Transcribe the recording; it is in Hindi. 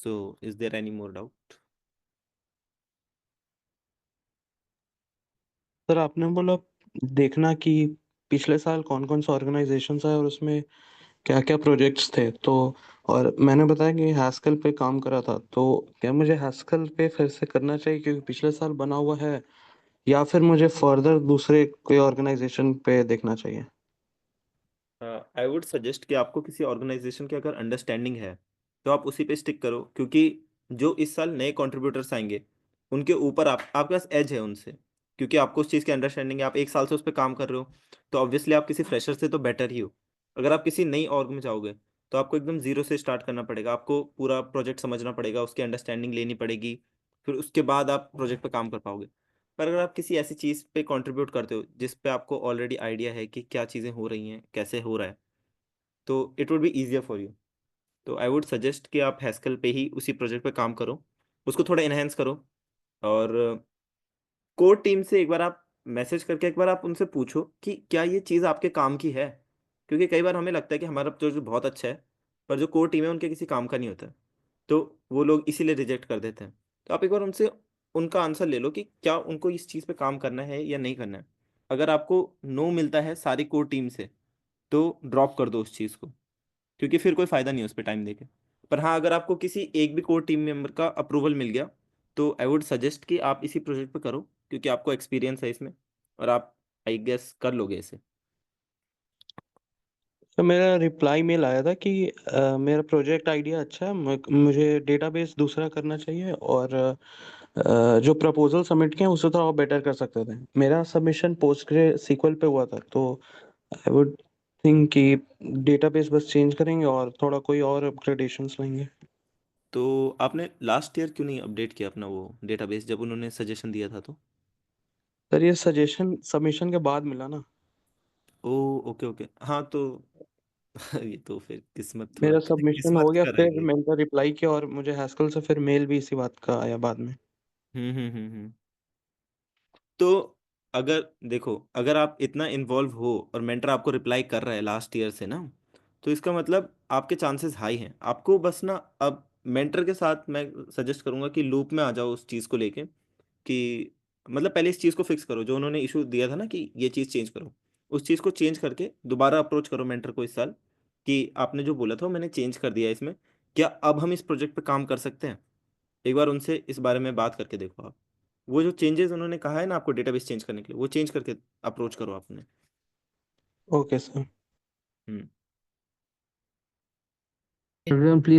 So, is there any more doubt? Sir आपने बोला देखना कि पिछले साल कौन-कौन से ऑर्गनाइज़ेशंस आए और उसमें क्या-क्या प्रोजेक्ट्स थे। तो और मैंने बताया कि हैस्केल पे काम करा था, तो क्या मुझे हैस्केल पे फिर से करना चाहिए क्योंकि पिछले साल बना हुआ है या फिर मुझे फर्दर दूसरे कोई ऑर्गनाइज़ेशन पे देखना चाहिए? आई वुड सजेस्ट कि आपको किसी ऑर्गेनाइजेशन की अगर अंडरस्टैंडिंग है तो आप उसी पे स्टिक करो, क्योंकि जो इस साल नए कंट्रीब्यूटर्स आएंगे उनके ऊपर आपके पास एज है उनसे, क्योंकि आपको उस चीज़ की अंडरस्टैंडिंग है, आप एक साल से उस पर काम कर रहे हो, तो ऑब्वियसली आप किसी फ्रेशर से तो बेटर ही हो। अगर आप किसी नई ऑर्ग में जाओगे तो आपको एकदम जीरो से स्टार्ट करना पड़ेगा, आपको पूरा प्रोजेक्ट समझना पड़ेगा, उसकी अंडरस्टैंडिंग लेनी पड़ेगी, फिर उसके बाद आप प्रोजेक्ट पे काम कर पाओगे। पर अगर आप किसी ऐसी चीज़ पे कंट्रीब्यूट करते हो जिस पे आपको ऑलरेडी आइडिया है कि क्या चीज़ें हो रही हैं, कैसे हो रहा है, तो it would be easier for you. तो आई वुड सजेस्ट कि आप हैस्केल पे ही उसी प्रोजेक्ट पे काम करो, उसको थोड़ा एनहांस करो, और कोर टीम से एक बार आप मैसेज करके एक बार आप उनसे पूछो कि क्या ये चीज़ आपके काम की है? क्योंकि कई बार हमें लगता है कि हमारा प्रोजेक्ट बहुत अच्छा है, पर जो कोर टीम है उनके किसी काम का नहीं होता है। तो वो लोग इसीलिए रिजेक्ट कर देते हैं। तो आप एक बार उनसे उनका आंसर ले लो कि क्या उनको इस चीज़ पे काम करना है या नहीं करना है। अगर आपको नो मिलता है सारी कोर टीम से, तो ड्रॉप कर दो उस चीज़ को। क्योंकि फिर कोई फ़ायदा नहीं है उस पे टाइम देके। पर हाँ, अगर आपको किसी एक भी कोर टीम मेंबर का अप्रूवल मिल गया, तो आई वुड सजेस्ट कि आप इसी प्रोजेक्ट पे करो, क्योंकि आपको एक्सपीरियंस है इसमें और आप आई गेस कर लोगे इसे। तो मेरा रिप्लाई मेल आया था कि मेरा प्रोजेक्ट आइडिया अच्छा है, मुझे डेटाबेस दूसरा करना चाहिए और जो प्रपोज़ल सबमिट किया उसे थोड़ा और बेटर कर सकते थे। मेरा सबमिशन पोस्टग्रेसql पे हुआ था, तो आई वुड थिंक कि डेटाबेस बस चेंज करेंगे और थोड़ा कोई और अपग्रेडेशंस लेंगे। तो आपने लास्ट ईयर क्यों नहीं अपडेट किया अपना वो डेटाबेस, जब उन्होंने सजेशन दिया था तो? सर ये सजेशन सबमिशन के बाद मिला ना। ओह! Okay, okay. हाँ, तो ये तो फिर किस्मत थोड़ा मेरा सबमिशन हो किस्मत गया, का रह फिर गया। मैंने रिप्लाई किया और मुझे हैस्केल से फिर मेल भी इसी बात का आया बाद में। हुँ। तो अगर देखो, अगर आप इतना इन्वॉल्व हो और मेंटर आपको रिप्लाई कर रहा है लास्ट ईयर से ना, तो इसका मतलब आपके चांसेस हाई हैं। आपको बस ना अब मेंटर के साथ मैं सजेस्ट करूँगा कि लूप में आ जाओ उस चीज़ को लेके, कि मतलब पहले इस चीज़ को फिक्स करो जो उन्होंने इश्यू दिया था ना कि ये चीज़ चेंज करो। उस चीज़ को चेंज करके दोबारा अप्रोच करो मेंटर को इस साल, कि आपने जो बोला था वो मैंने चेंज कर दिया है इसमें। क्या अब हम इस प्रोजेक्ट पे काम कर सकते हैं? एक बार उनसे इस बारे में बात करके देखो आप। वो जो चेंजेज़ उन्होंने कहा है ना आपको डेटाबेस चेंज करने के लिए, वो चेंज करके अप्रोच करो आपने। Okay sir. Hmm. Everyone, please